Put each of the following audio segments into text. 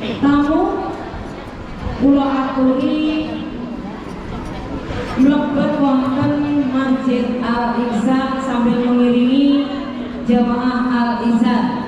tamu kula aturi mlebet wonten Masjid Al-Ihsan sambil mengiringi jamaah Al-Ihsan.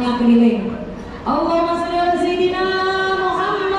setengah keliling. Allahumma sholli ala sayyidina Muhammad.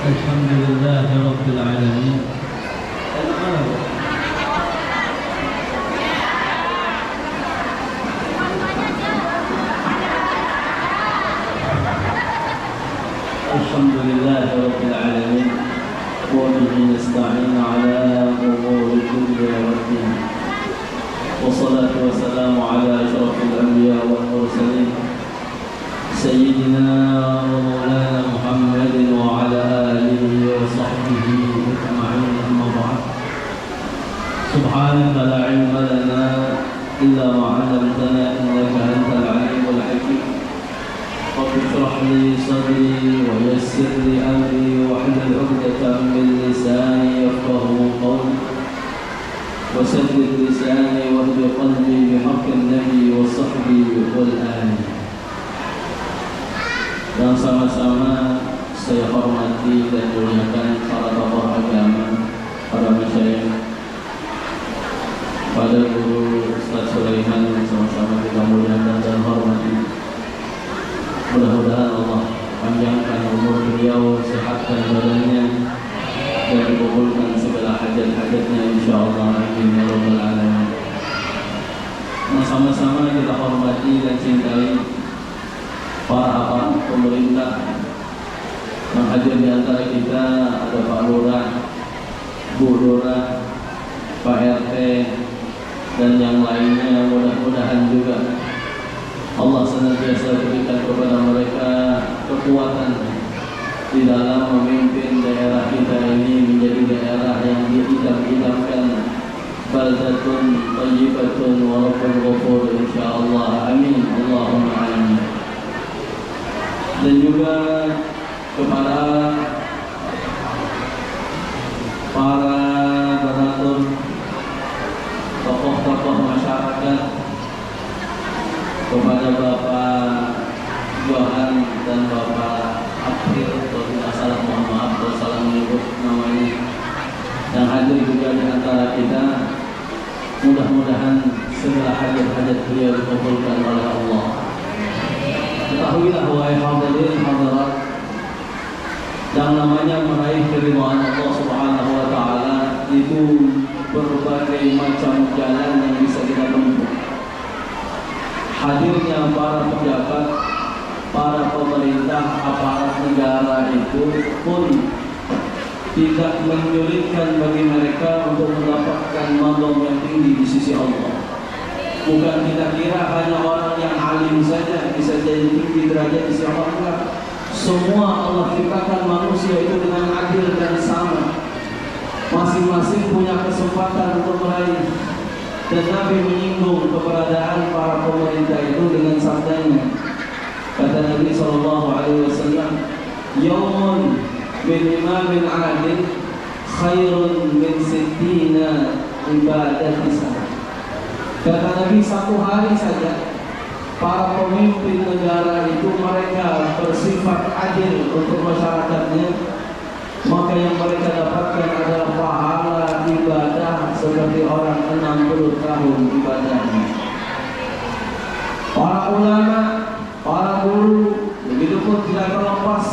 Alhamdulillahi Rabbil Alamin. Alhamdulillahi Rabbil Alamin. Wa bihi nasta'in ala umuri dunya waddin. Wassalatu wassalamu ala asyrafil anbiya wal mursalin Sayyidina wa maulana Muhammadin wa ala alihi wa sahbihi ajma'in, amma ba'd. Subhanaka la ilma lana illa ma 'allamtana innaka antal alimul hakim. Rabbi shrah li sadri wa yassir li amri wa hlul 'uqdatam min lisani yafqahu qawli wa saddid lisani wa hdi qalbi bihaqqin nabi wa sahbihi wal ali. Yang sama-sama saya hormati dan muliakan para tokoh agama, para masyayikh, pada guru Ustaz Sulaiman yang sama-sama kita muliakan dan hormati. Mudah-mudahan Allah panjangkan umur beliau, sehatkan badannya, dan dikabulkan segala hajat-hajatnya insyaallah, amin ya rabbal alamin. Nah, sama-sama kita hormati dan cintai para aparat pemerintah. Yang hadir di antara kita ada Pak Lurah, Bu Lurah, Pak RT, dan yang lainnya. Mudah-mudahan juga Allah senantiasa berikan kepada mereka kekuatan di dalam memimpin daerah kita ini menjadi daerah yang diidam-idamkan, baldatun thayyibatun wa rabbun ghafur insyaallah, amin Allahumma amin. Dan juga kepada para donatur, tokoh-tokoh masyarakat, kepada Bapak Johan dan Bapak April, kalau tidak salah mohon maaf kalau salah menyebut namanya, yang hadir juga di antara mudah-mudahan segala hajat-hajat beliau dikabulkan oleh Allah. Ketahuilah wahai hadirin hadirat, yang namanya meraih keridhaan Allah Subhanahu wa taala itu berbagai macam jalan yang bisa kita tempuh. Hadirnya para pejabat, para pemerintah, aparat negara itu pun tidak menyulitkan bagi mereka untuk mendapatkan maqam yang tinggi di sisi Allah. Bukan kita kira hanya orang yang alim saja bisa jadi tinggi derajat di sisi Allah. Semua Allah ciptakan manusia itu dengan adil dan sama. Masing-masing punya kesempatan untuk meraih. Dan Nabi menyinggung keberadaan para pemerintah itu dengan sabdanya. Kata Nabi SAW, "Yaumun min imamin adil khairun min sittina ibadati sana." Kata Nabi, satu hari saja para pemimpin negara itu mereka bersifat adil untuk masyarakatnya, maka yang mereka dapatkan adalah pahala ibadah seperti orang 60 tahun ibadahnya. Para ulama, para guru, begitu pun tidak terlepas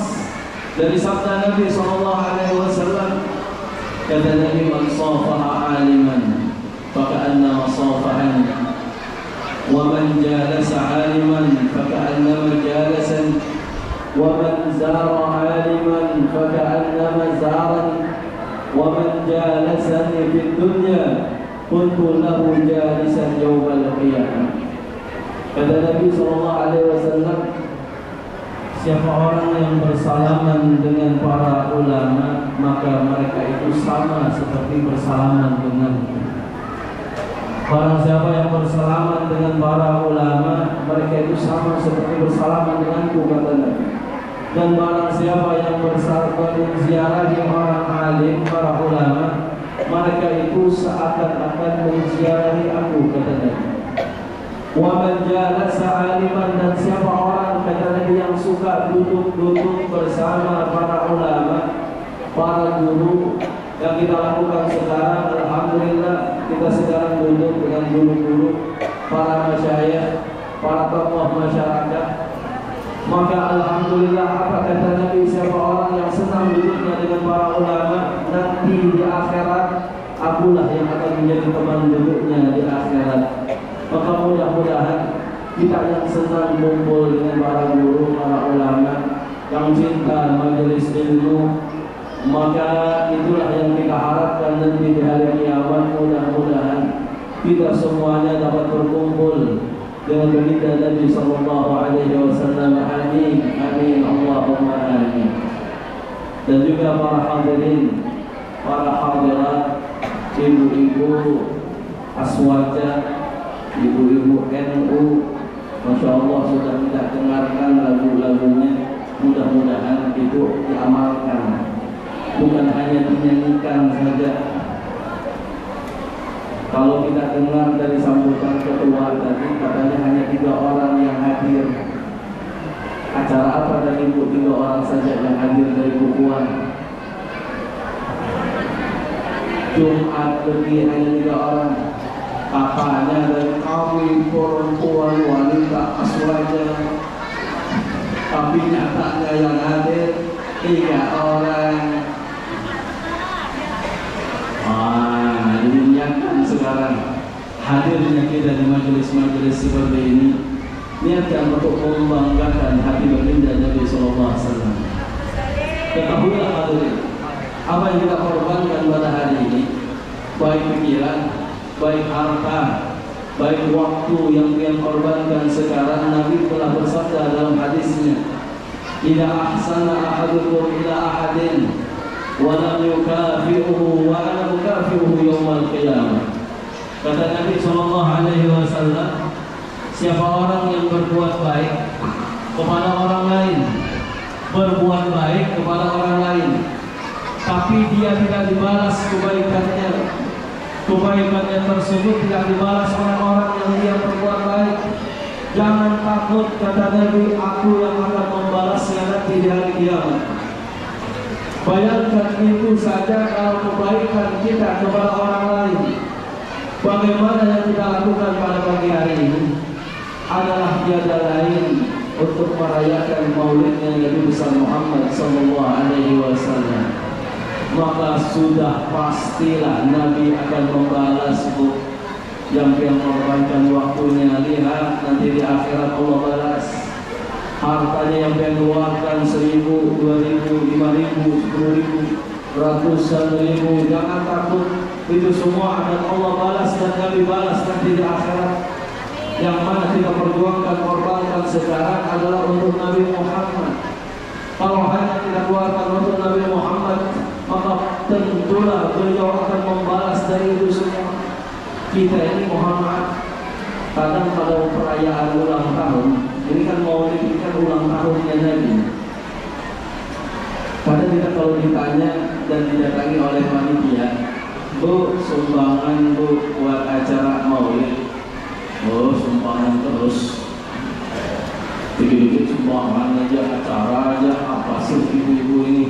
dari sabda Nabi SAW. Kata Nabi, "Man safaha aliman faka'annama safahani, wa man jalasa aliman faka'annama jalasani, wa man zara aliman faka'annama zarani, wa man jalasani fid dunya kuntu lahu jalisan yawmal qiyamah." Kata Nabi SAW, siapa orang yang bersalaman dengan para ulama, maka mereka itu sama seperti bersalaman denganku. Barang siapa yang bersalaman dengan para ulama, mereka itu sama seperti bersalaman denganku, kata Nabi. Dan barang siapa yang berziarahi orang alim, para ulama, mereka itu seakan-akan menziarahi aku, kata Nabi. Wa man jalasa aliman, dan siapa orang, kata Nabi, yang suka duduk-duduk bersama para ulama, para guru. Yang kita lakukan sekarang, alhamdulillah, kita sekarang duduk dengan guru-guru, para masyayikh, para tokoh masyarakat. Maka alhamdulillah, apa kata Nabi, siapa orang yang senang duduknya dengan para ulama, nanti di akhirat akulah yang akan menjadi teman duduknya di akhirat. Maka mudah-mudahan kita yang senang kumpul dengan para guru, para ulama, yang cinta majelis ilmu, maka itulah yang kita harapkan nanti di hari kiamat. Mudah-mudahan kita semuanya dapat berkumpul dengan baginda Nabi SAW. Amin, amin, Allahumma amin. Dan juga para hadirin, para hadirat, ibu-ibu aswaja, ibu-ibu NU, Masya Allah sudah kita dengarkan lagu-lagunya. Mudah-mudahan itu diamalkan, bukan hanya dinyanyikan saja. Kalau kita dengar dari sambutan ketua tadi, katanya hanya 3 orang yang hadir. Acara apa dari ibu 3 orang saja yang hadir dari bukuan? Jumat pergi hanya 3 orang. Kakaknya dari kami perempuan wanita aswaja, tapi nyatanya yang hadir 3 orang. Diniatkan sekarang hadirnya kita di majelis-majelis seperti ini, niatkan untuk membanggakan hati baginda Nabi SAW. Ketahuilah hadirin, apa yang kita korbankan pada hari ini, baik pikiran, baik harta, baik waktu yang dia korbankan sekarang. Nabi telah bersabda dalam hadisnya, "Idza ahsana ahadukum ila ahadin wa lam yukafi'uhu wa ana mukafi'uhu yaumal qiyamah." Kata Nabi SAW, siapa orang yang berbuat baik kepada orang lain, berbuat baik kepada orang lain, tapi dia tidak dibalas kebaikannya tersebut tidak dibalas oleh orang yang dia berbuat baik, jangan takut, kata Nabi, aku yang akan membalasnya nanti di hari kiamat. Bayangkan itu saja kalau kebaikan kita kepada orang lain, Bagaimana yang kita lakukan pada pagi hari ini adalah tiada lain untuk merayakan maulidnya Nabi besar Muhammad sallallahu alaihi wasallam. Maka sudah pastilah Nabi akan membalas yang mengorbankan waktunya. Lihat nanti di akhirat Allah balas hartanya yang keluarkan 1.000, 2.000, 5.000, 10.000, ratusan ribu. Jangan takut, itu semua akan Allah balas dan Nabi balas nanti di akhirat. Yang mana kita perjuangkan, korbankan sekarang adalah untuk Nabi Muhammad. Kalau hanya kita keluarkan untuk Nabi Muhammad, maka tentulah beliau akan membalas dari itu semua. Kita ini Muhammad, kadang pada perayaan ulang tahun, ini kan mau dipikirkan ulang tahunnya Nabi. Kadang kita kalau ditanya dan didatangi oleh panitia, Bu, sumbangan Bu buat acara maulid. Oh, sumbangan terus. Dikit-dikit sumbangan aja, acara aja, apa sih ibu-ibu ini?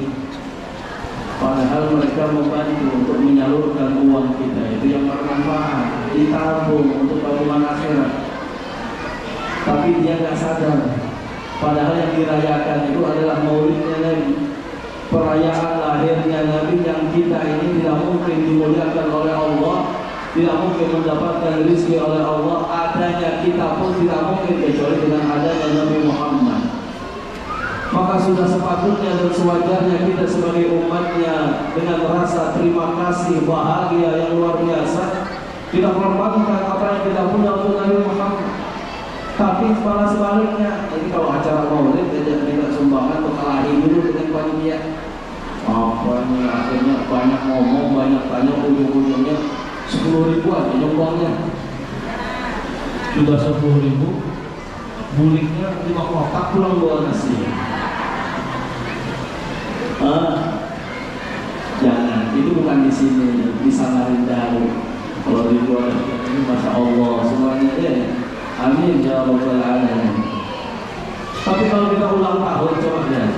Padahal mereka membantu untuk menyalurkan uang kita itu yang bermanfaat, ditabung untuk tabungan akhirat. Tapi dia nggak sadar, padahal yang dirayakan itu adalah maulidnya Nabi, perayaan lahirnya Nabi yang kita ini tidak mungkin dimuliakan oleh Allah, tidak mungkin mendapatkan rezeki oleh Allah. Adanya kita pun tidak mungkin kecuali dengan adanya Nabi Muhammad. Maka sudah sepatutnya dan sewajarnya kita sebagai umatnya dengan rasa terima kasih, bahagia yang luar biasa, kita korbankan apa yang kita punya untuk Nabi Muhammad. Tapi malah sebaliknya, ini kalau acara maulid tidak sumbangan untuk kalahi dulu dengan panitia. Apa ini akhirnya banyak ngomong, banyak tanya, ujung-ujungnya 10.000 aja nyumbangnya. Sudah 10.000, buliknya 5 kotak pulang bawa nasi. Jangan, itu bukan di sini, di Samarinda. Kalau di luar ini Masya Allah semuanya amin ya Rabbal Alamin. Tapi kalau kita ulang tahun, coba lihat.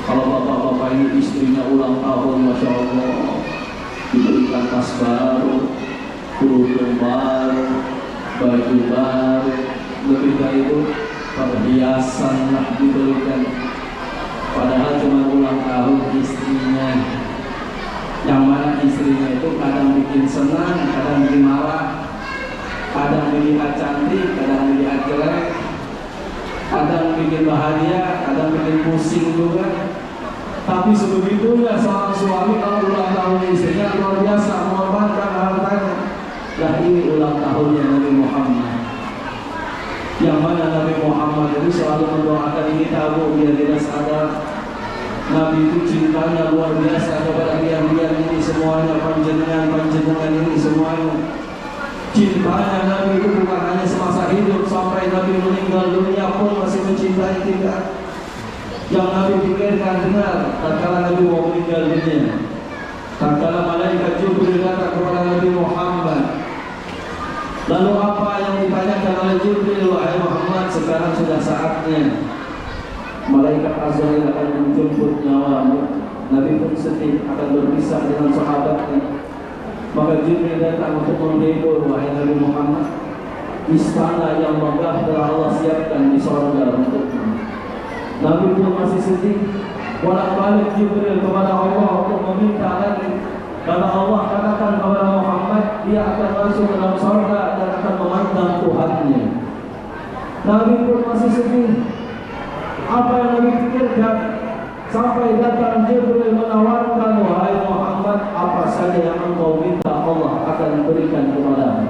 Kalau bapak-bapak ini istrinya ulang tahun, Masya Allah, diberikan tas baru, kerudung baru, baju baru, lebih dari itu perhiasan lah diberikan. Padahal cuma ulang tahun istrinya, yang mana istrinya itu kadang bikin senang, kadang bikin marah, kadang dilihat cantik, kadang dilihat jelek, kadang bikin bahagia, kadang bikin pusing juga. Tapi sebegitunya seorang suami kalau ulang tahun istrinya luar biasa mengorbankan hartanya. Nah ini ulang tahunnya Nabi Muhammad, yang mana Nabi Muhammad itu selalu mendoakan kita, Bu, biar kita sadar Nabi itu cintanya luar biasa kepada biar-biar ini semuanya, panjenengan ini semuanya. Cintanya Nabi itu bukan hanya semasa hidup, sampai Nabi meninggal dunia pun masih mencintai kita. Yang Nabi pikirkan, dengar, tatkala Nabi mau meninggal dunia, tatkala malaikat Jibril datang kepada Nabi Muhammad, lalu apa yang ditanyakan oleh Jibril? Wahai Muhammad, sekarang sudah saatnya malaikat Azrail akan menjemput nyawamu. Nabi pun sedih akan berpisah dengan sahabatnya. Maka Jibril datang untuk menghibur, wahai Nabi Muhammad, istana yang megah telah Allah siapkan di surga untukmu. Nabi pun masih sedih. Bolak-balik Jibril kepada Allah untuk meminta lagi. Karena Allah katakan kepada Muhammad, dia akan masuk ke dalam surga dan akan memandang Tuhannya. Nabi pun masih sedih. Apa yang Nabi pikirkan? Sampai datang Jibril menawarkan, wahai Muhammad, apa saja yang engkau minta Allah akan berikan kepadamu.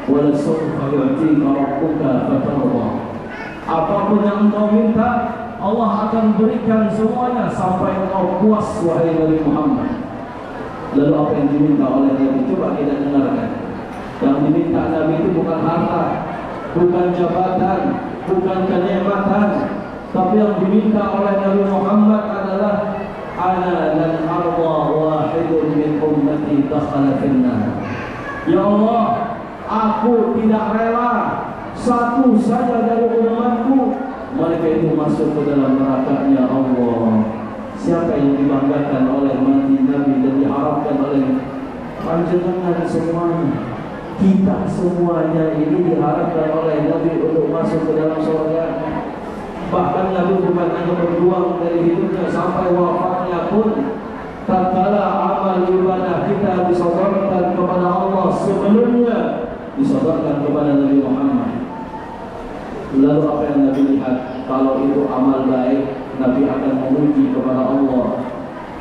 Wala sawfa yu'tika rabbuka fatarda. Apapun yang engkau minta, Allah akan berikan semuanya sampai engkau puas, wahai Nabi Muhammad. Lalu apa yang diminta oleh Nabi? Coba kita dengarkan. Yang diminta Nabi itu bukan harta, bukan jabatan, bukan kenikmatan, tapi yang diminta oleh Nabi Muhammad adalah ana lan arda wahidun min ummati dakhala finnar. Ya Allah, aku tidak rela satu saja dari umatku mereka itu masuk ke dalam nerakanya Allah. Siapa yang dibanggakan oleh mati Nabi dan diharapkan oleh panjenengan semuanya? Kita semuanya ini diharapkan oleh Nabi untuk masuk ke dalam surga. Bahkan Nabi bukan hanya berjuang dari hidupnya sampai wafatnya pun, tatkala amal ibadah kita disodorkan kepada Allah sebelumnya disodorkan kepada Nabi Muhammad. Lalu apa yang Nabi lihat? Kalau itu amal baik, Nabi akan memuji kepada Allah.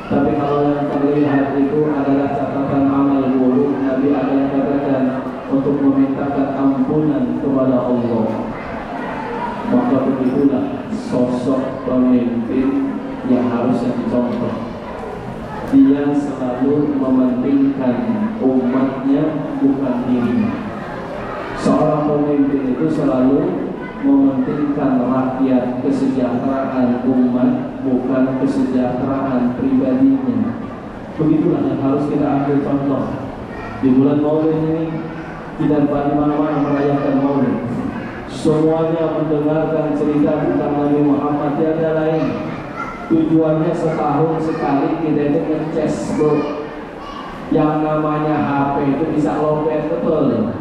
Tapi kalau yang terlihat itu adalah catatan amal buruk, Nabi akan katakan untuk memintakan ampunan kepada Allah. Maka begitulah sosok pemimpin yang harusnya dicontoh. Dia selalu mementingkan umatnya, bukan dirinya. Seorang pemimpin itu selalu mementingkan rakyat, kesejahteraan umat, bukan kesejahteraan pribadinya. Begitulah yang harus kita ambil contoh. Di bulan Maulid ini kita di mana-mana merayakan Maulid. Semuanya mendengarkan cerita tentang Nabi Muhammad, tiada lain. Tujuannya setahun sekali kita itu ngecas bro. Yang namanya HP itu bisa lopet, betul.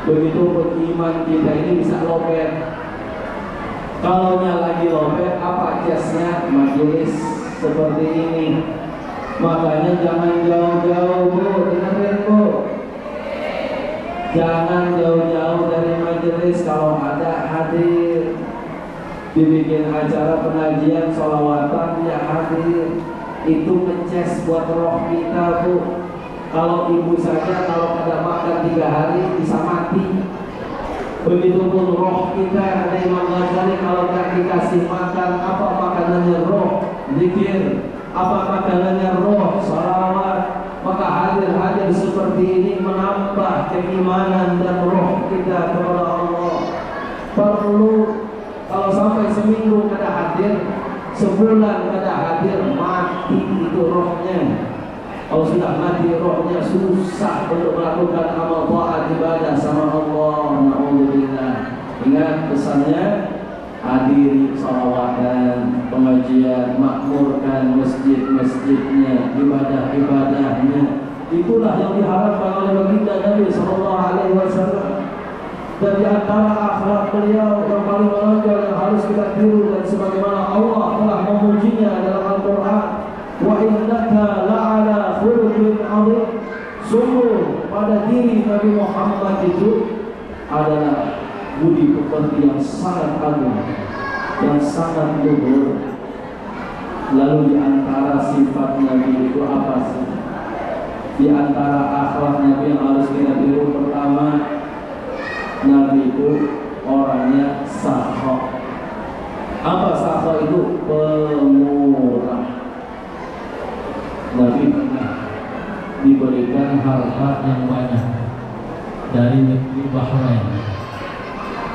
Begitu beriman kita ini bisa lopet. Kalau lagi lopet, apa jasnya? Majelis seperti ini. Makanya jangan jauh-jauh bu, dengerin bu. Jangan jauh-jauh dari majelis. Kalau ada hadir, dibikin acara pengajian sholawatan ya hadir. Itu ngeces buat roh kita bu. Kalau ibu saja kalau ada makan 3 hari bisa mati. Begitupun roh kita, kata Imam Ghazali, kalau tak dikasih makan, apa makanannya roh? Zikir. Apa makanannya roh? Salawat. Maka hadir-hadir seperti ini menambah keimanan dan roh kita kepada Allah. Perlu kalau sampai seminggu kada hadir, sebulan kada hadir, mati itu rohnya. Kalau sudah mati rohnya, susah untuk melakukan amal taat ibadah sama Allah. Na'udzubillah. Ingat pesannya, hadiri salawatan, pengajian, makmurkan masjid-masjidnya, ibadah-ibadahnya. Itulah yang diharapkan oleh baginda Nabi SAW. Dan di antara akhlak beliau yang paling menonjol yang harus kita tiru, dan sebagaimana Allah telah memujinya dalam Al-Quran, wa innaka la'ala khuluqin 'azim. Sungguh pada diri Nabi Muhammad itu adalah budi pekerti yang sangat agung, yang sangat luhur. Lalu di antara sifat Nabi itu apa sih? Di antara akhlak Nabi yang harus kita tiru, pertama, Nabi itu orangnya sakho. Apa sakho itu? Pemurah. Nabi pernah diberikan harta yang banyak dari negeri Bahrain.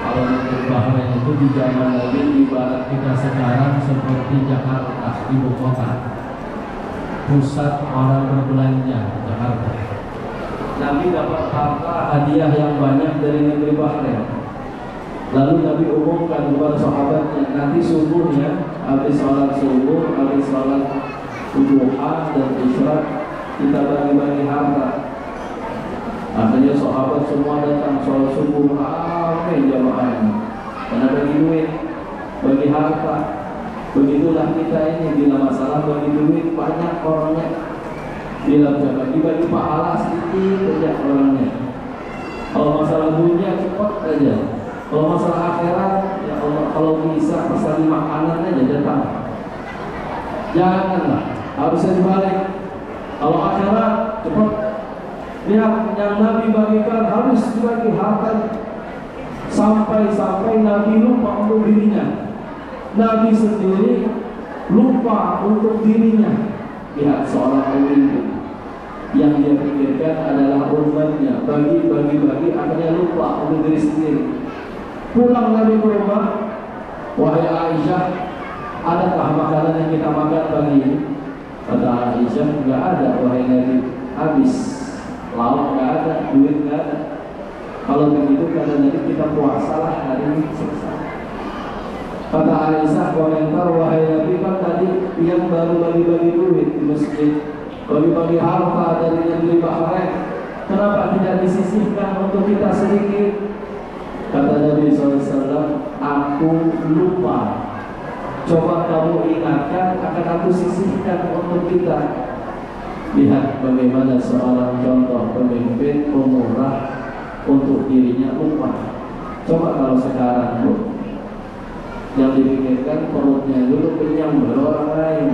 Kalau negeri Bahrain itu di zaman Nabi ibarat kita sekarang seperti Jakarta, ibu kota, pusat orang berbelanja Jakarta. Nabi dapat harta hadiah yang banyak dari negeri Bahrain. Lalu Nabi umumkan kepada sahabatnya, nanti subuhnya habis sholat subuh, habis sholat duha dan isyraq, kita bagi-bagi harta. Akhirnya sahabat semua datang sholat subuh, ramai jamaahnya, karena bagi duit, bagi harta. Begitulah kita ini, bila masalah bagi duit banyak orangnya, bila bagi pahala sedikit banyak orangnya. Kalau masalah dunia cepat aja, kalau masalah akhirat ya Allah, kalau bisa pesan makanan aja datang. Janganlah, harusnya dibalik. Kalau akhirat cepat. Lihat yang Nabi bagikan harus dibagi harta. Sampai-sampai Nabi lupa untuk dirinya. Nabi sendiri lupa untuk dirinya. Lihat seorang pemimpin yang dia pikirkan adalah umatnya, bagi, akhirnya lupa untuk diri sendiri. Pulang Nabi ke rumah, wahai Aisyah, adakah makanan yang kita makan pagi ini? Kata Aisyah, enggak ada wahai Nabi, habis. Lauk enggak ada, duit enggak ada. Kalau begitu kata Nabi, kita puasalah hari ini selesai. Kata Aisyah komentar, wahai Nabi, kan tadi yang baru bagi-bagi duit di masjid, bagi-bagi harta dari negeri Bahrain. Kenapa tidak disisihkan untuk kita sedikit? Kata Nabi SAW, aku lupa. Coba kamu ingatkan, akan aku sisihkan untuk kita. Lihat bagaimana seorang contoh pemimpin pemurah untuk dirinya lupa. Coba kalau sekarang Bu, yang dipikirkan perutnya dulu kenyang baru orang lain,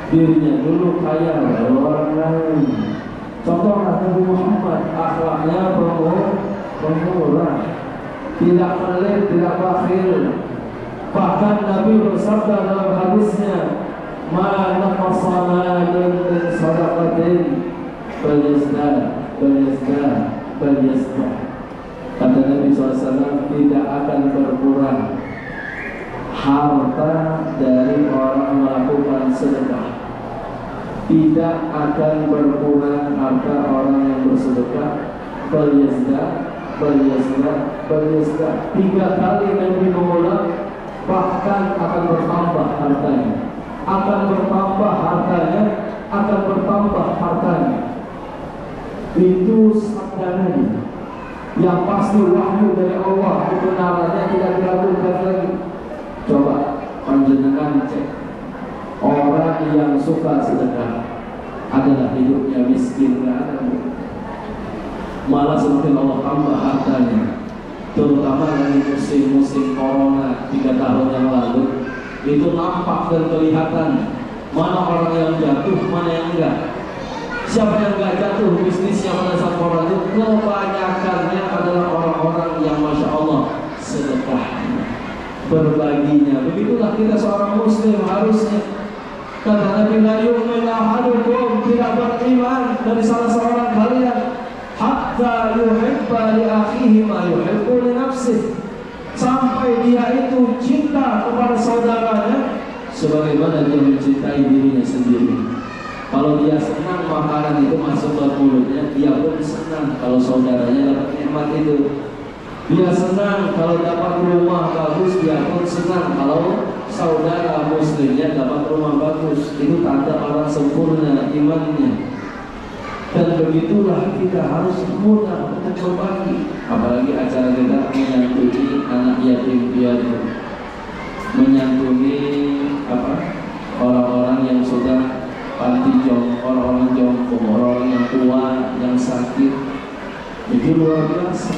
dirinya dulu kaya baru orang lain. Contoh Nabi Muhammad, akhlaknya pemurah, tidak pelit, tidak bakhil. Bahkan Nabi bersabda dalam hadisnya, "Ma naqasa malun min sadaqatin falyazdah." Kata Nabi SAW, tidak akan berkurang harta dari orang melakukan sedekah. Tidak akan berkurang harta orang yang bersedekah. Falyazdah. 3 kali Nabi mengulang, bahkan akan bertambah hartanya. Akan bertambah hartanya. Itu sabda Nabi yang pasti wahyu dari Allah, kebenarannya tidak diragukan lagi. Coba panjenengan cek, orang yang suka sedekah adalah hidupnya miskin, tidak ada. Malah semakin Allah tambah hartanya. Terutama dari musim corona 3 tahun yang lalu, itu nampak dan kelihatan mana orang yang jatuh, mana yang enggak. Siapa yang enggak jatuh bisnisnya pada saat corona itu, kebanyakannya adalah orang-orang yang Masya Allah sedekahnya, berbaginya. Begitulah kita seorang muslim harusnya. Kata Nabi, la yu'minu ahadukum, tidak beriman dari salah seorang kalian hatta yuhibba li akhihi ma yuhibbu li nafsihi, sampai dia itu cinta kepada saudaranya sebagaimana dia mencintai dirinya sendiri. Kalau dia senang makanan itu masuk ke mulutnya, dia pun senang kalau saudaranya dapat nikmat itu. Dia senang kalau dapat rumah bagus, dia pun senang kalau saudara muslimnya dapat rumah bagus. Itu tanda orang sempurna imannya. Dan begitulah kita harus mudah untuk berbagi. Apalagi acara kita menyantuni anak yatim piatu, menyantuni orang-orang yang sudah panti jompo, orang-orang jompo, orang-orang yang tua, yang sakit. Itu luar biasa.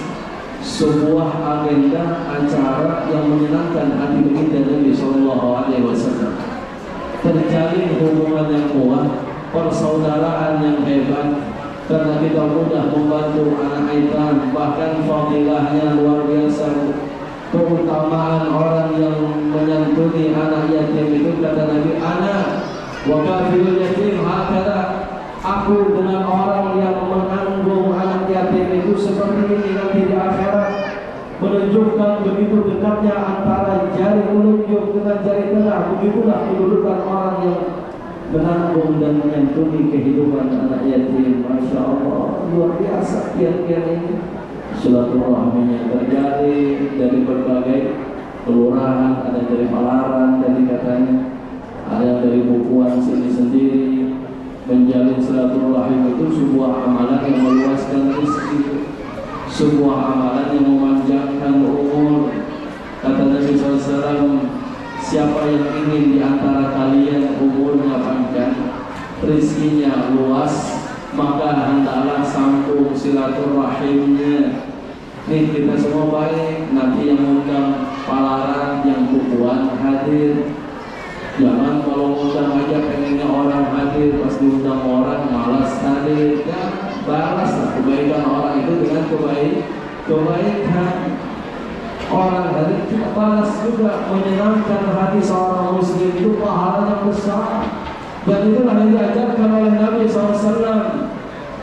Sebuah agenda acara yang menyenangkan hati baginda Nabi SAW. Terjalin hubungan yang kuat, persaudaraan yang hebat, karena kita mudah membantu anak aitam. Bahkan fadilahnya luar biasa. Keutamaan orang yang menyantuni anak yatim itu, kata Nabi, anak wa kafilul yatim hakada, aku dengan orang yang menanggung anak yatim itu seperti ini nanti di akhirat. Menunjukkan begitu dekatnya antara jari telunjuk dengan jari tengah. Begitulah kedudukan orang yang menanggung dan menyantuni kehidupan anak yatim. Masya Allah, luar biasa kian-kian ini. Silaturahminya terjadi dari berbagai kelurahan, ada dari Palaran tadi katanya, ada dari Bukuan sini sendiri. Menjalin silaturahim itu sebuah amalan yang meluaskan rezeki, sebuah amalan yang memanjangkan umur. Kata Nabi SAW, siapa yang ingin di antara kalian umurnya panjang, rezekinya luas, maka hendaklah sambung silaturahimnya. Nih kita semua baik, nanti yang undang Palaran, yang Bukuan hadir. Jangan kalau undang aja pengennya orang hadir, pas diundang orang malas hadir. Ya, balaslah kebaikan orang itu dengan kebaikan. Orang hadir kita balas juga, menyenangkan hati seorang muslim itu pahalanya besar. Dan itulah yang diajarkan oleh Nabi SAW.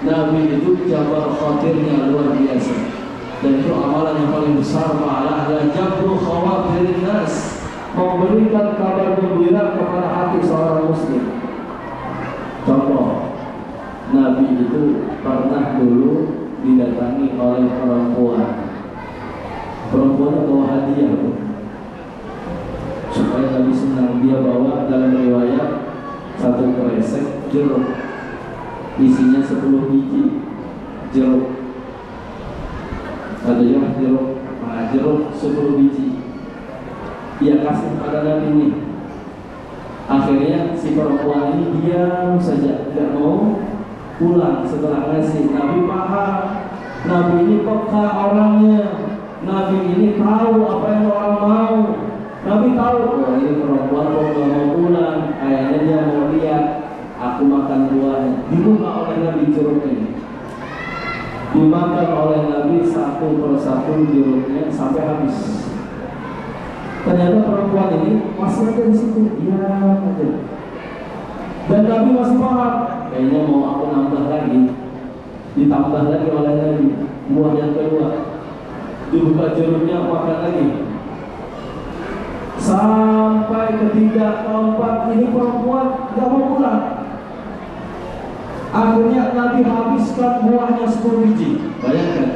Nabi itu jabar khatirnya luar biasa. Dan itu amalan yang paling besar pahalanya, jabru khawatirin nas, memberikan kabar gembira kepada hati seorang muslim. Contoh, Nabi itu pernah dulu didatangi oleh perempuan. Perempuan bawa hadiah supaya Nabi senang. Dia bawa dalam riwayat 1 kresek jeruk. isinya 10 biji jeruk. Ada yang jeruk, nah, jeruk 10 biji. Dia kasih pada Nabi ini. Akhirnya si perempuan ini diam saja, tidak mau pulang setelah ngasih. Nabi paham, Nabi ini peka orangnya, Nabi ini tahu apa yang orang mau. Nabi tahu, wah ini perempuan kok gak mau pulang, kayaknya dia mau lihat aku makan buahnya. Dibuka oleh Nabi jeruk ini, dimakan oleh Nabi satu persatu jeruknya sampai habis. Ternyata perempuan ini masih ada di situ, diam aja. Dan Nabi masih paham, kayaknya mau aku nambah lagi. Ditambah lagi oleh Nabi buah yang kedua, dibuka jeruknya, makan lagi. Sampai ketiga, keempat, ini perempuan gak mau pulang. Akhirnya Nabi habiskan buahnya 10 biji. Bayangkan,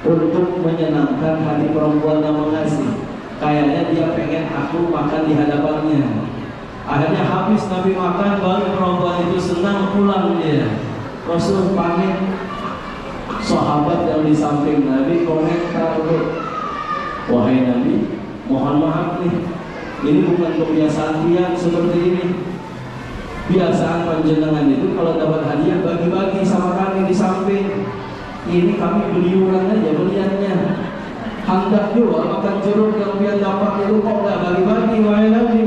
untuk menyenangkan hati perempuan yang mengasih. Kayaknya dia pengen aku makan di hadapannya. Akhirnya habis Nabi makan, baru perempuan itu senang pulang dia. Rasul pamit. Sahabat yang di samping Nabi komentar, wahai Nabi, mohon maaf nih, ini bukan kebiasaan dia seperti ini. Biasaan panjenengan itu kalau dapat hadiah bagi-bagi sama kami di samping. Ini kami beliuran aja beliannya. Hendak juga makan jeruk yang dia dapat itu kok nggak bagi-bagi, wahai Nabi.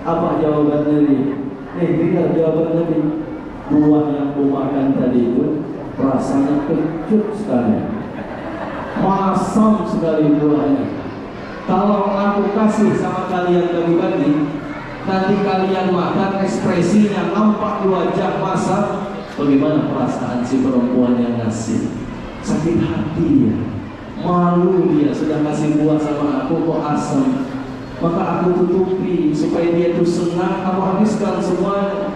Apa jawaban Nabi? Dengar jawaban Nabi. Buah yang ku makan tadi itu rasanya kecut sekali, masam sekali buahnya. Kalau aku kasih sama kalian bagi-bagi, nanti kalian makan ekspresinya nampak di wajah masam. Bagaimana perasaan si perempuan yang ngasih? Sakit hati dia, malu dia, sudah kasih buah sama aku kok asam. Maka aku tutupi supaya dia itu senang. Aku habiskan semua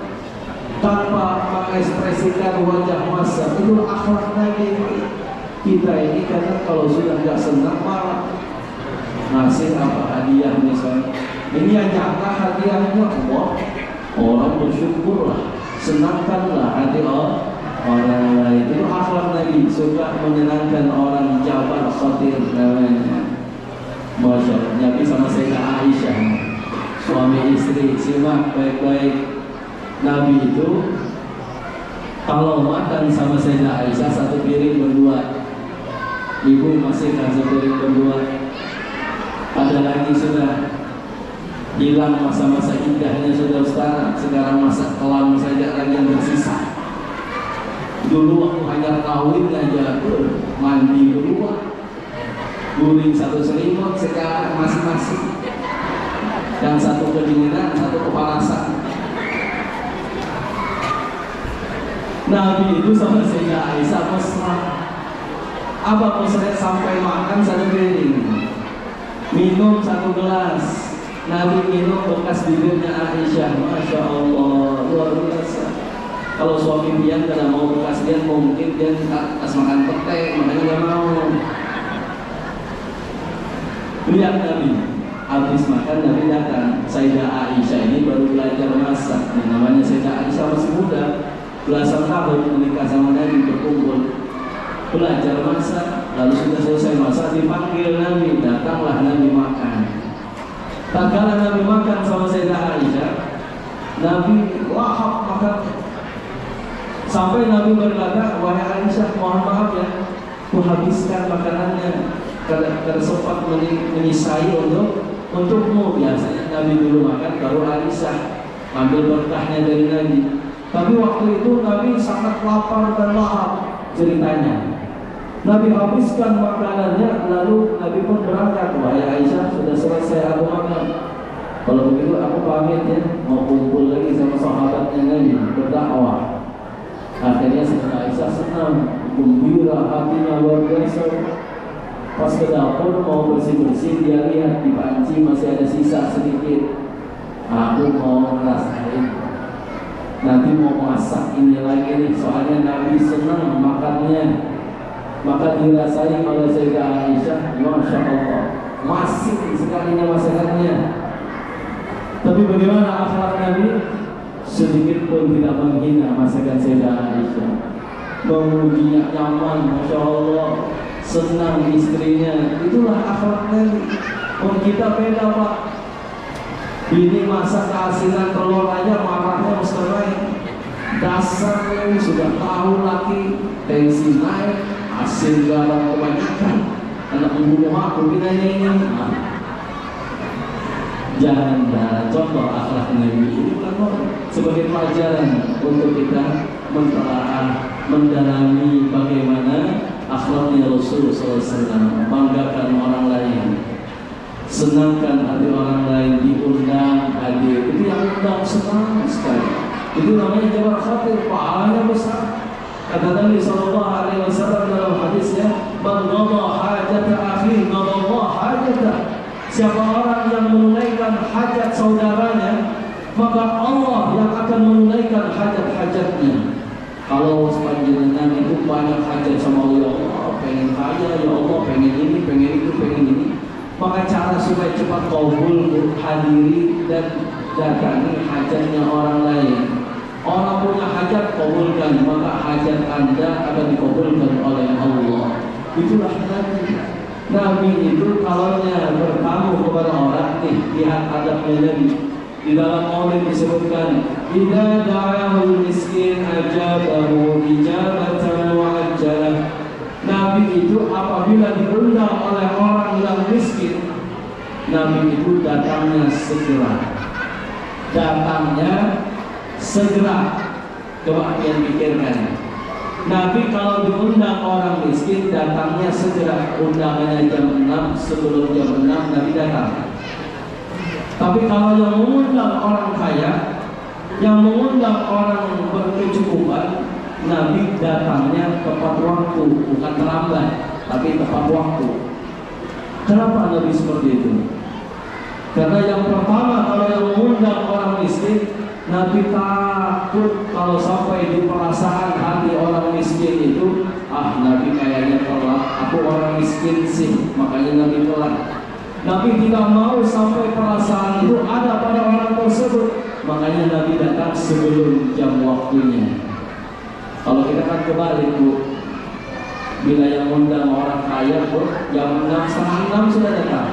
tanpa mengekspresikan wajah masam. Itu akhlak Nabi. Kita ini kadang kalau sudah gak senang malah ngasih apa hadiah misalnya. Ini yang nyata hadiahnya Allah. Orang bersyukurlah, senangkanlah hati orang lain. Itu akhlak Nabi, suka menyenangkan orang. Jabar khatir namanya. Masya Allah. Nabi sama Sayyidah Aisyah, suami istri, simak baik-baik. Nabi itu kalau makan sama Sayyidah Aisyah satu piring berdua, ibu masih satu piring berdua. Ada lagi sudah hilang masa-masa indahnya sudah Ustaz. Sekarang masa kelam saja lagi yang bersisa. Dulu waktu hanya kawin aja mandi berdua, guling satu selimut. Sekarang masing-masing, yang satu kedinginan, satu kepanasan. Nabi itu sama Sayyidah Aisyah mesra. Apa mesra? Sampai makan satu piring, minum satu gelas. Nabi minum bekas bibirnya Aisyah. Masya Allah, luar biasa. Kalau suami pian tidak mau bekas dia, mungkin dia pas makan pete, makanya nggak mau. Lihat Nabi, habis makan Nabi datang. Sayyidah Aisyah ini baru belajar masak. Namanya Sayyidah Aisyah masih muda, belasan tahun menikah sama Nabi, berkumpul belajar masak. Lalu sudah selesai masak, dipanggil Nabi, datanglah Nabi makan. Tak kala Nabi makan sama Sayyidah Aisyah, Nabi lahap makan. Sampai Nabi berkata, wahai Aisyah, mohon maaf ya, ku habiskan makanannya karena sempat menyisai untukmu. Biasanya Nabi dulu makan, baru Aisyah ambil berkahnya dari Nabi. Tapi waktu itu Nabi sangat lapar dan lahap ceritanya. Nabi habiskan makanannya, lalu Nabi pun berangkat. Wahai Aisyah, sudah selesai aku makan. Kalau begitu aku pamit ya, mau kumpul lagi sama sahabatnya Nabi berdakwah. Akhirnya Sayyidah Aisyah senang, gembira, hatinya luar biasa. Pas ke dapur mau bersih-bersih, dia lihat di panci masih ada sisa sedikit. Aku mau ngerasain, nanti mau masak ini lagi nih, soalnya Nabi senang makannya. Maka dirasai oleh Sayyidah Aisyah, Masya Allah, masih sekalinya masakannya. Tapi bagaimana akhlak Nabi? sedikit pun tidak menghina masakan Sayyidah Aisyah. Memujinya nyaman, Masya Allah, senang istrinya. Itulah akhlak Nabi. Kita beda Pak. Ini masak keasinan telur aja marahnya mesti naik. Dasarnya ini sudah tahu lagi, tensi naik, asin garam kebanyakan. Anak membunuh aku binanya ini. Jangan contoh akhlak Nabi ini sebagai pelajaran untuk kita mentelaah, mendalami bagaimana akhlaknya Rasulullah SAW. Banggakan orang lain, senangkan hati orang lain, diundang hadir, itu yang undang senang sekali. Itu namanya jabar khatir, pahalanya besar. Kata Nabi SAW dalam hadisnya, "Man qada hajata akhi, qada Allah hajatah." Siapa orang yang menunaikan hajat saudaranya, maka Allah yang akan menunaikan hajat-hajatnya. Kalau sepanjang itu banyak hajat sama Allah, ya Allah pengen kaya, ya Allah pengen ini, pengen itu, pengen ini, maka cara supaya cepat kabul hadiri dan datangi hajatnya orang lain. Orang punya hajat, kabulkan, maka hajat Anda akan dikabulkan oleh Allah. Itulah Nabi. Nabi itu kalau bertamu kepada orang, lihat adabnya Nabi. Di dalam maulid disebutkan, "Idza da'ahu miskin ajabahu ijabatan wa ajjalah." Nabi itu apabila diundang oleh orang yang miskin, Nabi itu datangnya segera. Datangnya segera. Coba yang pikirkan. Nabi kalau diundang orang miskin datangnya segera. Undangannya jam 6, sebelum jam 6 Nabi datang. Tapi kalau yang mengundang orang kaya, yang mengundang orang berkecukupan, Nabi datangnya tepat waktu, bukan terlambat, tapi tepat waktu. Kenapa Nabi seperti itu? Karena yang pertama, kalau yang mengundang orang miskin, Nabi takut kalau sampai di perasaan hati orang miskin itu, Nabi kayaknya telat, aku orang miskin sih, makanya Nabi telat. Nabi tidak mau sampai perasaan itu ada pada orang tersebut, makanya Nabi datang sebelum jam waktunya. Kalau kita kan kebalik Bu, bila yang undang orang kaya Bu, jam 6, setengah 6 sudah datang.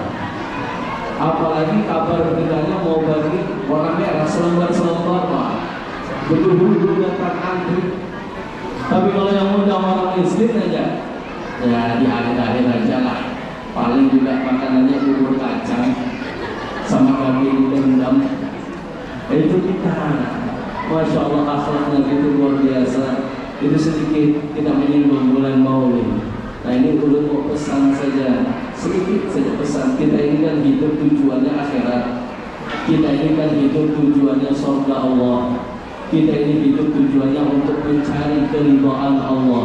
Apalagi kabar beritanya mau bagi orang merah selembar-selembar Pak, berdua-dua datang antri. Tapi kalau yang undang orang miskin aja, ya di akhir-akhir aja lah. Paling juga makanannya bubur kacang sama kambing rendam. Itu kita, Masya Allah akhlaknya itu luar biasa. Itu sedikit kita menyinggung bulan Maulid. Nah ini ulun mau pesan saja, sedikit saja pesan. Kita ini kan hidup tujuannya akhirat. Kita ini kan hidup tujuannya surga Allah. Kita ini hidup tujuannya untuk mencari keridhaan Allah.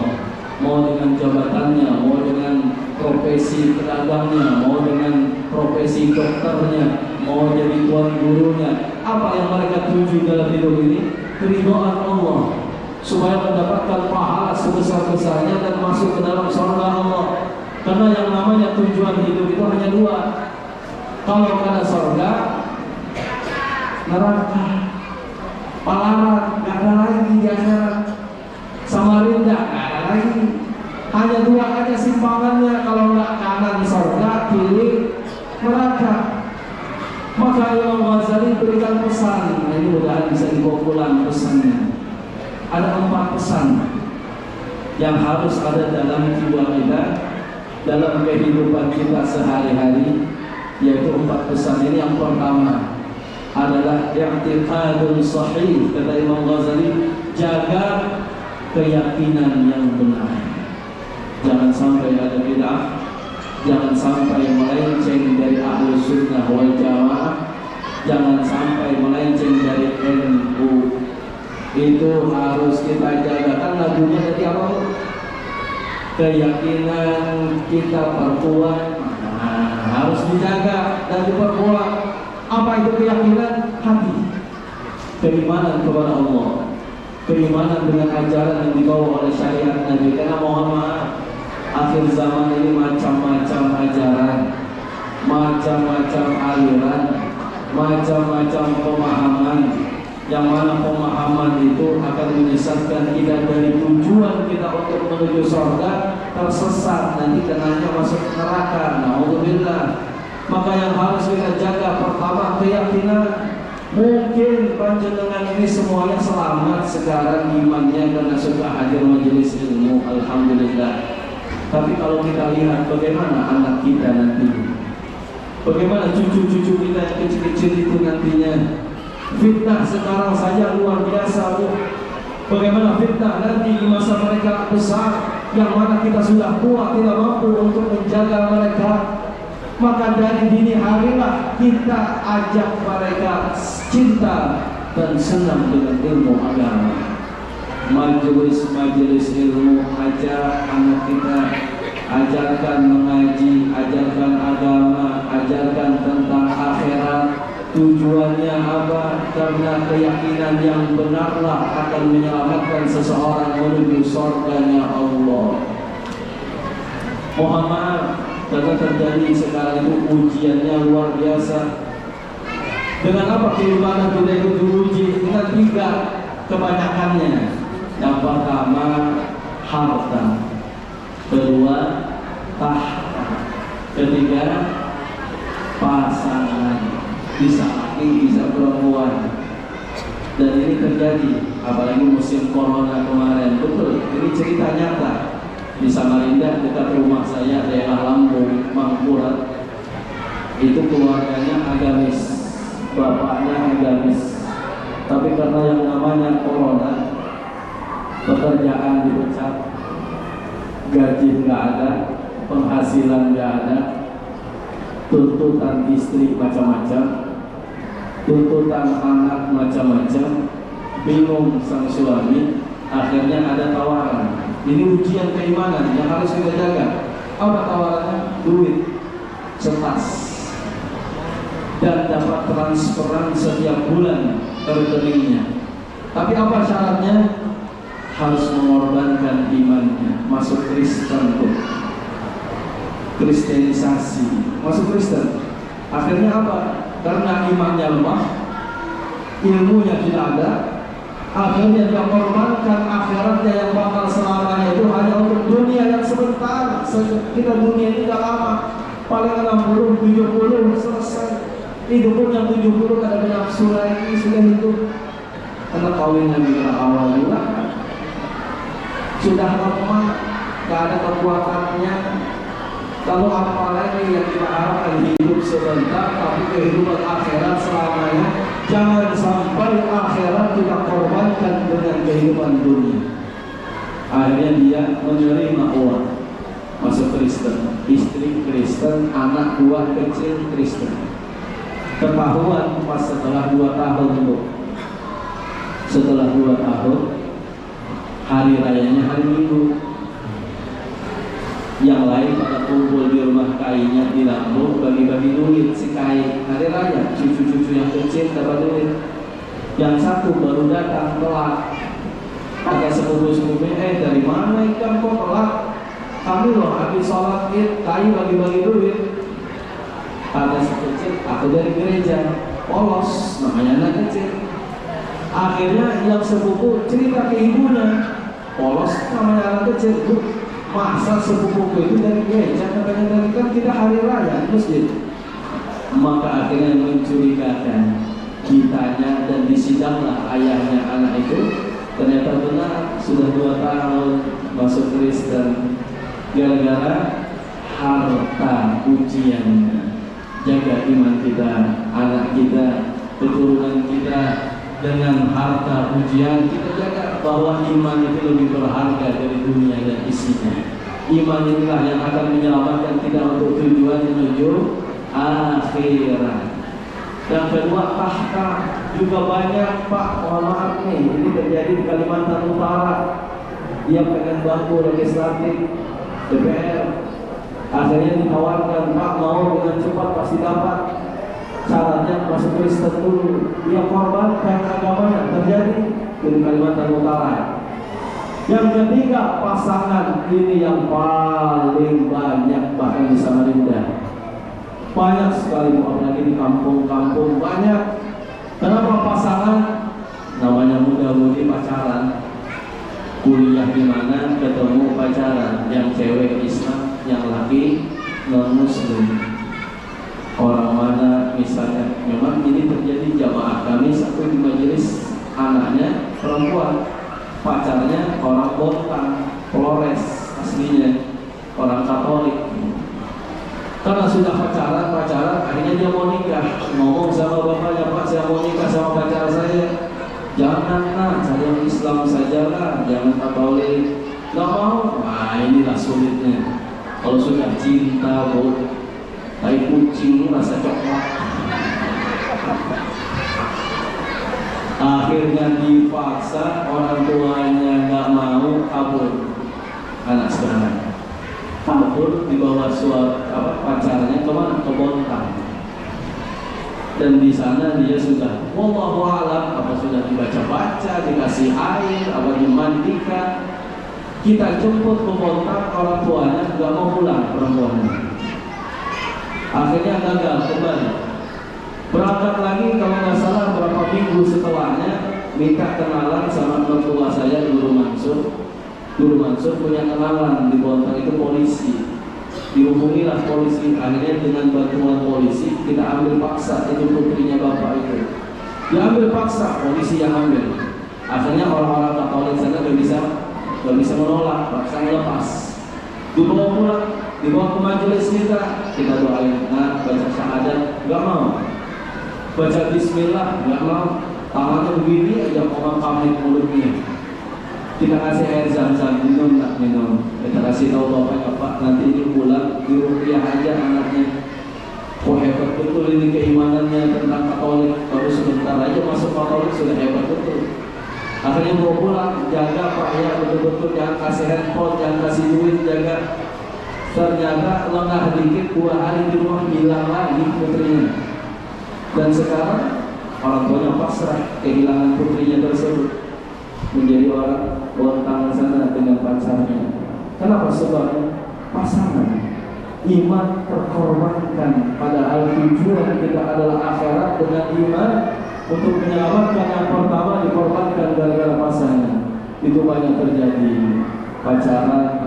Mau dengan jabatannya, mau dengan profesi pedagangnya, mau dengan profesi dokternya, mau jadi tuan gurunya. Apa yang mereka tuju dalam hidup ini? Keridhaan Allah, supaya mendapatkan pahala sebesar-besarnya dan masuk ke dalam surga Allah. Karena yang namanya tujuan hidup itu hanya dua. Kalau ada surga, neraka, palaran, gak ada lagi di akhirat. Samarinda, gak ada lagi. Hanya dua aja simpangannya. Kalau nggak kanan surga, kiri neraka. Maka Imam Ghazali berikan pesan. Nah, ini mudah bisa dibawa pulang pesannya. Ada 4 pesan yang harus ada dalam jiwa kita, dalam kehidupan kita sehari-hari, yaitu 4 pesan ini. Yang pertama adalah i'tiqadun sahih. Kata Imam Ghazali, jaga keyakinan yang benar. Jangan sampai ada bid'ah, jangan sampai melenceng dari Ahlus Sunnah wal Jamaah, jangan sampai melenceng dari NU. Itu harus kita jaga. Kan lagunya tadi apa? Keyakinan kita perkuat, harus dijaga dan diperkuat. Apa itu keyakinan? Hati, keimanan kepada Allah, keimanan dengan ajaran yang dibawa oleh syariat Nabi. Karena mohon maaf, akhir zaman ini macam-macam ajaran, macam-macam aliran, macam-macam pemahaman. yang mana pemahaman itu akan menyesatkan kita dari tujuan kita untuk menuju surga, tersesat, nanti kenanya masuk neraka. Naudzubillah. Maka yang harus kita jaga pertama keyakinan. Mungkin panjenengan ini semuanya selamat sekarang imannya karena sudah hadir majelis ilmu, alhamdulillah. Tapi kalau kita lihat bagaimana anak kita nanti, bagaimana cucu-cucu kita yang kecil-kecil itu nantinya, fitnah sekarang saja luar biasa, Bu. Bagaimana fitnah nanti di masa mereka besar, yang mana kita sudah tua tidak mampu untuk menjaga mereka. Maka dari dini harilah kita ajak mereka cinta dan senang dengan ilmu agama. Majelis-majelis ilmu, ajak anak kita, ajarkan mengaji, ajarkan agama, ajarkan tentang akhirat. Tujuannya apa? Karena keyakinan yang benarlah akan menyelamatkan seseorang menuju surganya Allah. Mohon maaf, karena terjadi sekarang itu ujiannya luar biasa. Dengan apa keimanan kita itu diuji? Dengan tiga kebanyakannya. Yang pertama harta, kedua tahta, ketiga pasangan, bisa laki bisa perempuan. Dan ini terjadi apalagi musim corona kemarin. Betul, ini cerita nyata di Samarinda dekat rumah saya, daerah Lampung, Mangkurat. Itu keluarganya agamis, bapaknya agamis, tapi karena yang namanya corona, pekerjaan dipecat, gaji nggak ada, penghasilan nggak ada, tuntutan istri macam-macam, tuntutan anak macam-macam, bingung sang suami. Akhirnya ada tawaran. Ini ujian keimanan yang harus kita jaga. Apa tawarannya? Duit setas dan dapat transferan setiap bulan ke rekeningnya. Tapi apa syaratnya? Harus mengorbankan imannya, masuk Kristen tuh, kristenisasi, masuk Kristen. Akhirnya apa? Karena imannya lemah, ilmunya tidak ada, akhirnya dia korbankan akhiratnya yang bakal selamanya itu hanya untuk dunia yang sebentar. Kita dunia ini tidak lama, paling 60, 70 selesai. Hidup pun yang 70 kada bernafsu lagi, sudah hidup. Karena kawinnya bila awal juga sudah lemah, tidak ada kekuatannya. Lalu apalagi yang kita harapkan hidup sebentar, tapi kehidupan akhirat selamanya. Jangan sampai akhirat kita korbankan dengan kehidupan dunia. Akhirnya dia menerima uang, masuk Kristen, istri Kristen, anak buah kecil Kristen. Ketahuan pas setelah 2 tahun itu. Setelah 2 tahun, hari rayanya hari Minggu. Yang lain pada kumpul di rumah kainya di Lampung, bagi-bagi duit si kai hari raya. Cucu-cucu yang kecil dapat duit. Yang satu baru datang telat. Agak sepupu-sepupunya, dari mana ikan kok telat? Kami loh habis sholat id, kai bagi-bagi duit. Ada si kecil, aku dari gereja, polos, namanya anak kecil. Akhirnya yang sepupu cerita ke ibunya, polos namanya anak kecil. Bu, masa sepupuku itu dari gereja, katanya dari kan kita hari raya di masjid. Maka akhirnya mencurigakan kitanya dan disidanglah ayahnya anak itu. Ternyata benar sudah 2 tahun masuk Kristen gara-gara harta ujiannya. Jaga iman kita, anak kita, keturunan kita dengan harta ujian. Kita jaga bahwa iman itu lebih berharga dari dunia dan isinya. Iman inilah yang akan menyelamatkan kita untuk tujuan menuju akhirat. Yang kedua, tahta juga banyak, Pak. Mohon maaf nih, ini terjadi di Kalimantan Utara. Dia pengen bangku legislatif DPR. Akhirnya ditawarkan, Pak, mau dengan cepat pasti dapat. Syaratnya masuk Kristen dulu. Dia korbankan agamanya. Terjadi di Kalimantan Utara. Yang ketiga, pasangan ini yang paling banyak bahkan di Samarinda. Banyak sekali, apalagi di kampung-kampung banyak. Kenapa pasangan? namanya muda-mudi pacaran, kuliah di mana ketemu pacaran, yang cewek Islam, yang laki non Muslim. Orang mana misalnya, memang ini terjadi jamaah kami satu di majelis, anaknya perempuan, pacarnya orang Bontang, Flores aslinya, orang Katolik. Karena sudah pacaran, akhirnya dia mau nikah. Ngomong sama bapaknya, Pak saya mau nikah sama pacar saya. Jangan nak, saya yang Islam saja lah, jangan Katolik. Gak mau. Nah inilah sulitnya. Kalau sudah cinta, bu, tai kucing rasa coklat. Akhirnya dipaksa, orang tuanya gak mau, kabur. Anak sekarang kabur dibawa pacarnya kemana? Ke Bontang. Dan di sana dia sudah wallahu a'lam, apa sudah dibaca-baca, dikasih air, apa dimandikan. Kita jemput ke Bontang, orang tuanya nggak mau pulang perempuannya. Akhirnya gagal kembali. Berangkat lagi kalau nggak salah berapa minggu setelahnya, minta kenalan sama mertua saya Guru Mansur. Guru Mansur punya kenalan di Bontang itu polisi. Dihubungilah polisi, akhirnya dengan bantuan polisi kita ambil paksa itu putrinya bapak itu. Diambil paksa, polisi yang ambil. Akhirnya orang-orang Katolik sana gak bisa menolak, paksa lepas. Dibawa pulang, dibawa ke majelis kita doain, nah baca syahadat, gak mau. Baca bismillah, gak mau. Tangannya begini aja orang kamit mulutnya. Kita kasih air zam-zam, minum nak minum. Kita kasih tahu bapaknya, Pak nanti ini pulang di rupiah aja anaknya. Oh hebat betul ini keimanannya tentang Katolik. Baru sebentar aja masuk Katolik sudah hebat betul. Akhirnya mau pulang, jaga Pak ya betul-betul, jangan kasih handphone, jangan kasih duit, jaga. Ternyata lengah dikit 2 hari di rumah hilang lagi putrinya. Dan sekarang orang tuanya pasrah kehilangan putrinya tersebut, menjadi orang Bontang sana dengan pacarnya. Kenapa? Sebab pasangan iman terkorbankan. Padahal tujuan kita adalah akhirat. Dengan iman untuk menyelamatkan yang pertama dikorbankan gara-gara pasangan. Itu banyak terjadi. Pacaran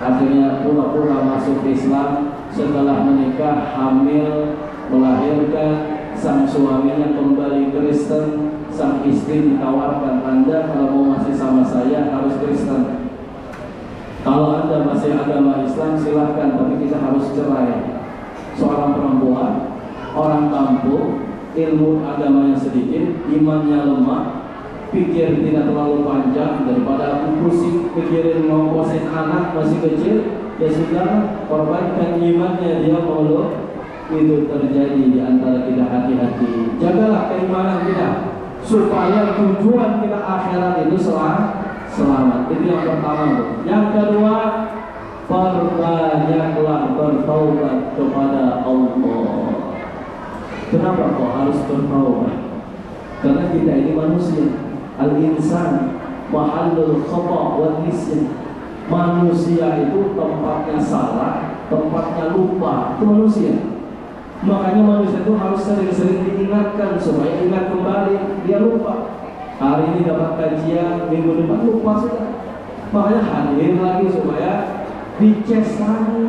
akhirnya pura-pura masuk Islam, setelah menikah hamil, melahirkan, sang suaminya kembali Kristen. Sang istri ditawarkan, Anda kalau mau masih sama saya harus Kristen. Kalau Anda masih agama Islam silahkan, tapi kita harus cerai. Seorang perempuan, orang kampung, ilmu agamanya sedikit, imannya lemah, pikir tidak terlalu panjang, daripada aku pusing pikirin mau kuasain anak masih kecil, ya sudah korbankan imannya dia mau. Itu terjadi di antara kita, hati-hati. Jagalah keimanan kita supaya tujuan kita akhirat itu selamat. Itu yang pertama. Yang kedua, perbanyaklah bertaubat kepada Allah. Kenapa kok harus bertaubat? Karena kita ini manusia. Al-insan mahallul khata' wal nisyan. Manusia itu tempatnya salah, tempatnya lupa. Itu manusia. Makanya manusia itu harus sering-sering diingatkan supaya ingat kembali. Dia lupa. Hari ini dapat kajian, minggu depan lupa sudah. Makanya hadir lagi supaya dicek lagi,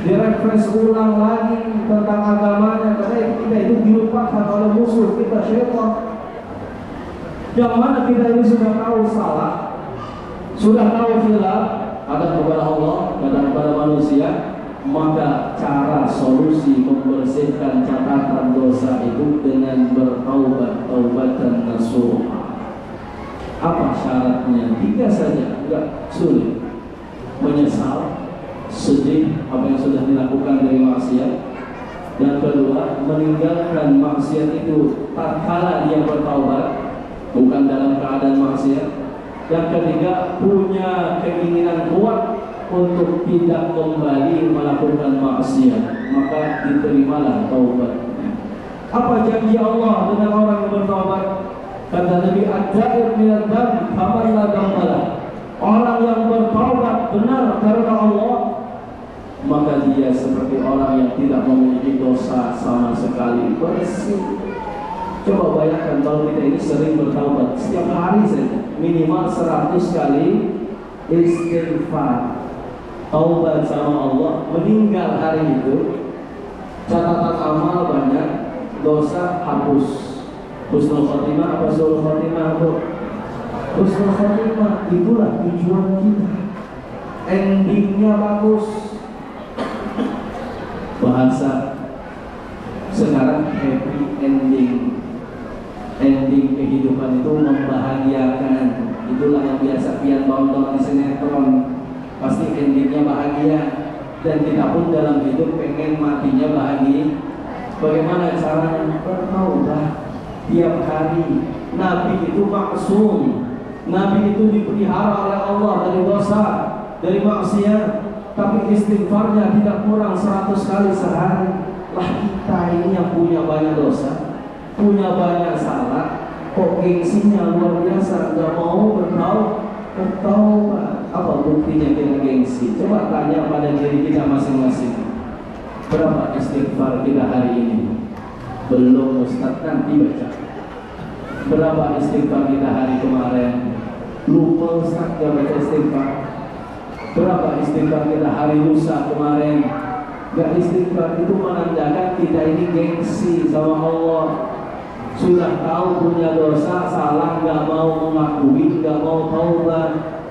direfresh ulang lagi tentang agamanya. Karena kita itu dilupakan oleh musuh kita, syaitan. Yang mana kita ini sudah tahu salah, sudah tahu khilaf, ada kepada Allah, ada kepada manusia. Maka cara solusi membersihkan catatan dosa itu dengan bertaubat, taubatan nasuha. Apa syaratnya? 3 saja, enggak sulit. Menyesal, sedih apa yang sudah dilakukan dari maksiat. Yang kedua, meninggalkan maksiat itu tatkala dia bertaubat, bukan dalam keadaan maksiat. Yang ketiga, punya keinginan kuat untuk tidak kembali melakukan maksiat, maka diterimalah taubatnya. Apa janji Allah dengan orang yang bertaubat? Kata Nabi, "Ad-da'ir minad dam faman la dambala." Orang yang bertaubat benar karena Allah, maka dia seperti orang yang tidak memiliki dosa sama sekali, bersih. Coba bayangkan kalau kita ini sering bertaubat setiap hari saja, minimal 100 kali istighfar, taubat sama Allah, meninggal hari itu, catatan amal banyak, dosa hapus. Husnul khotimah apa suul khotimah? Husnul khotimah, itulah tujuan kita. Endingnya bagus. Bahasa sekarang happy ending. Ending kehidupan itu membahagiakan. Itulah yang biasa pian tonton di sinetron. Pasti endingnya bahagia. Dan kita pun dalam hidup pengen matinya bahagia. Bagaimana caranya? Bertaubat tiap hari. Nabi itu maksum. Nabi itu dipelihara oleh Allah dari dosa, dari maksiat. Tapi istighfarnya tidak kurang 100 kali sehari. Lah kita ini yang punya banyak dosa, punya banyak salah, kok gengsinya luar biasa, gak mau bertaubat. Apa buktinya kita gengsi? Coba tanya pada diri kita masing-masing. Berapa istighfar kita hari ini? Belum, Ustaz, nanti baca. Berapa istighfar kita hari kemarin? Lupa, Ustaz, gak baca istighfar. Berapa istighfar kita hari lusa kemarin? Gak istighfar. Itu menandakan kita ini gengsi sama Allah. Sudah tahu punya dosa, salah, gak mau mengakui, gak mau taubat.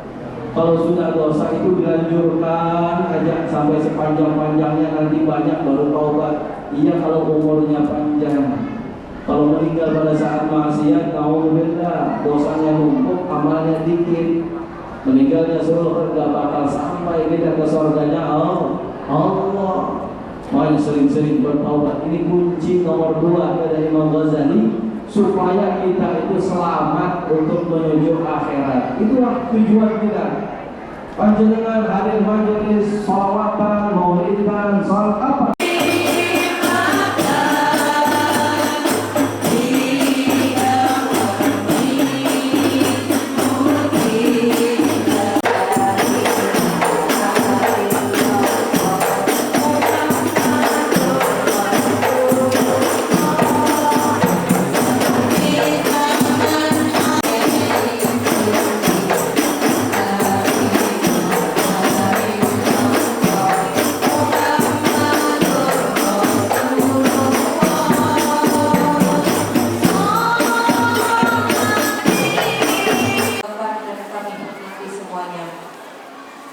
Kalau sudah dosa itu dilanjurkan aja sampai sepanjang-panjangnya, nanti banyak baru taubat. Iya kalau umurnya panjang. Kalau meninggal pada saat maksiat, naudzubillah, dosanya numpuk, amalnya dikit, meninggalnya surga, gak bakal sampai kita ke surganya Allah. Makanya sering-sering bertaubat. Ini kunci nomor 2 dari Imam Ghazali, supaya kita itu selamat untuk menuju akhirat. Itulah tujuan kita. Panjenengan hadir majelis sholawatan, maulidan, salat apa?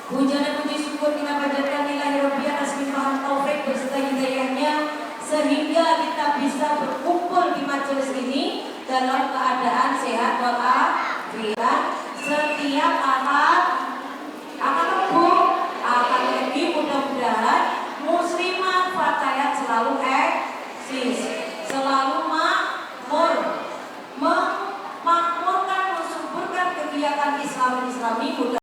Puja dan puji syukur kita panjatkan lillahi rabbil atas limpahan taufik beserta hidayahnya, sehingga kita bisa berkumpul di majelis ini dalam keadaan sehat walafiat. Setiap akan tumbuh, akan lebih, mudah-mudahan muslimah fatayat selalu eksis, selalu makmur, memakmurkan, mensuburkan kegiatan Islami.